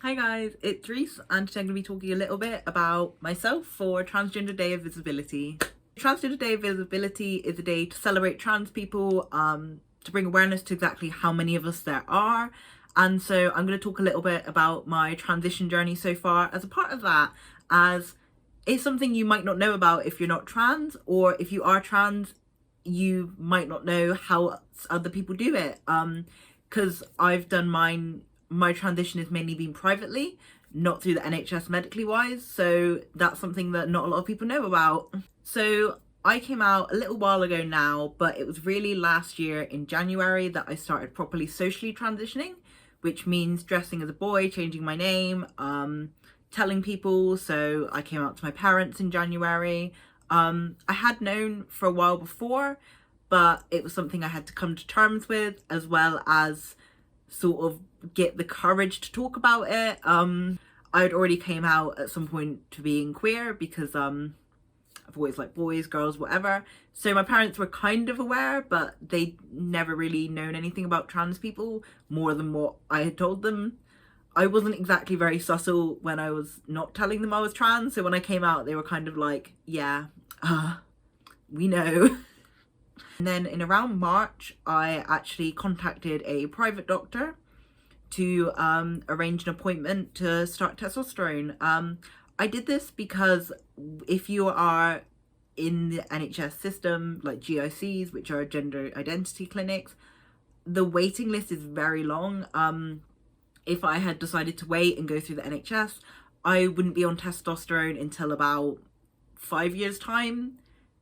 Hi guys, it's Rhys and today I'm going to be talking a little bit about myself for Transgender Day of Visibility. Transgender Day of Visibility is a day to celebrate trans people, to bring awareness to exactly how many of us there are. And so I'm going to talk a little bit about my transition journey so far as a part of that, as it's something you might not know about if you're not trans, or if you are trans, you might not know how other people do it. Because I've done my transition has mainly been privately, not through the NHS medically wise, so that's something that not a lot of people know about. So I came out a little while ago now, but it was really last year in January that I started properly socially transitioning, which means dressing as a boy, changing my name, telling people. So I came out to my parents in January. I had known for a while before, but it was something I had to come to terms with, as well as sort of get the courage to talk about it. I'd already came out at some point to being queer because I've always liked boys, girls, whatever. So my parents were kind of aware, but they'd never really known anything about trans people more than what I had told them. I wasn't exactly very subtle when I was not telling them I was trans, so when I came out they were kind of like, yeah, we know. And then in around March, I actually contacted a private doctor to arrange an appointment to start testosterone. I did this because if you are in the NHS system, like GICs, which are gender identity clinics, the waiting list is very long. If I had decided to wait and go through the NHS, I wouldn't be on testosterone until about 5 years time,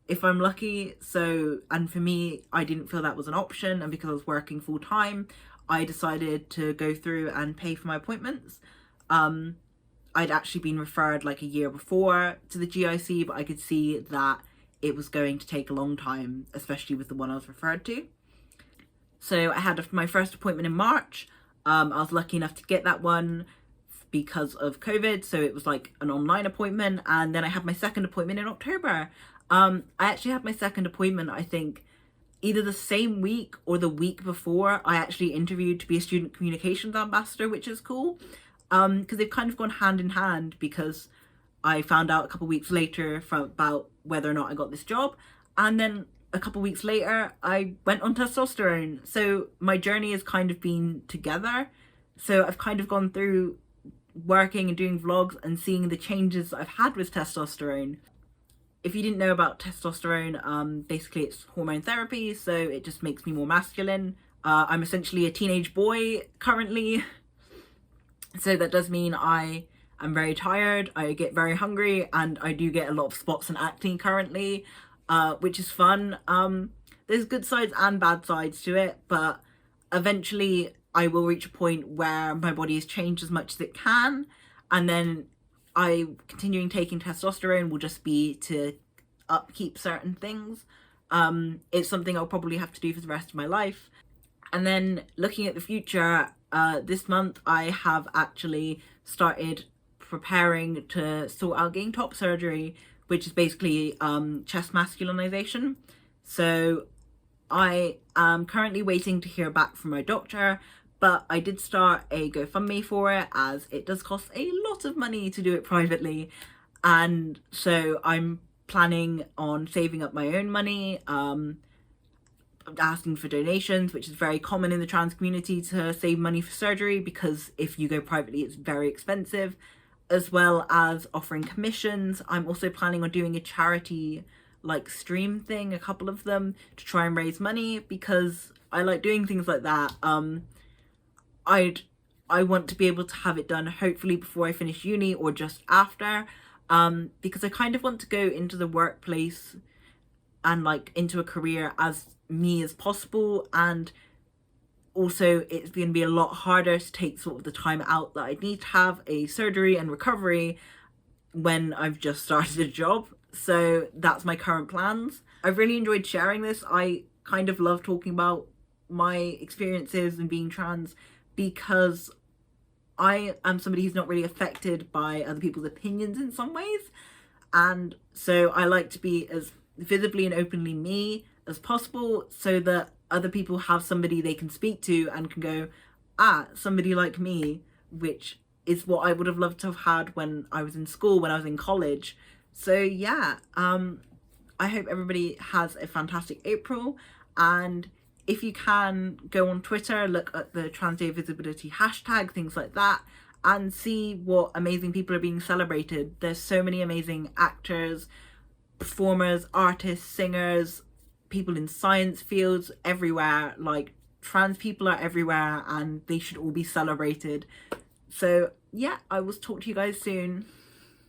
if I'm lucky. So, and for me, I didn't feel that was an option, and because I was working full time, I decided to go through and pay for my appointments. I'd actually been referred like a year before to the GIC, but I could see that it was going to take a long time, especially with the one I was referred to. So I had my first appointment in March. I was lucky enough to get that one because of COVID, so it was like an online appointment, and then I had my second appointment in October. I actually had my second appointment, I think, either the same week or the week before I actually interviewed to be a student communications ambassador, which is cool, because they've kind of gone hand in hand, because I found out a couple of weeks later about whether or not I got this job, and then a couple of weeks later I went on testosterone. So my journey has kind of been together. So I've kind of gone through working and doing vlogs and seeing the changes I've had with testosterone. If you didn't know about testosterone, basically it's hormone therapy, so it just makes me more masculine. I'm essentially a teenage boy currently, so that does mean I am very tired, I get very hungry, and I do get a lot of spots and acne currently, which is fun. There's good sides and bad sides to it, but eventually I will reach a point where my body has changed as much as it can, and then continuing taking testosterone will just be to upkeep certain things. It's something I'll probably have to do for the rest of my life. And then looking at the future, this month I have actually started preparing to sort out getting top surgery, which is basically chest masculinization. So I am currently waiting to hear back from my doctor, but I did start a GoFundMe for it, as it does cost a lot of money to do it privately. And so I'm planning on saving up my own money, asking for donations, which is very common in the trans community to save money for surgery, because if you go privately it's very expensive, as well as offering commissions. I'm also planning on doing a charity like stream thing, a couple of them, to try and raise money, because I like doing things like that. I want to be able to have it done hopefully before I finish uni or just after, because I kind of want to go into the workplace and like into a career as me as possible, and also it's going to be a lot harder to take sort of the time out that I need to have a surgery and recovery when I've just started a job. So that's my current plans. I've really enjoyed sharing this. I kind of love talking about my experiences and being trans, because I am somebody who's not really affected by other people's opinions in some ways, and so I like to be as visibly and openly me as possible, so that other people have somebody they can speak to and can go, somebody like me, which is what I would have loved to have had when I was in school, when I was in college. So yeah, I hope everybody has a fantastic April, and if you can, go on Twitter, look at the Trans Day Visibility hashtag, things like that, and see what amazing people are being celebrated. There's so many amazing actors, performers, artists, singers, people in science fields everywhere. Like, trans people are everywhere and they should all be celebrated. So yeah, I will talk to you guys soon.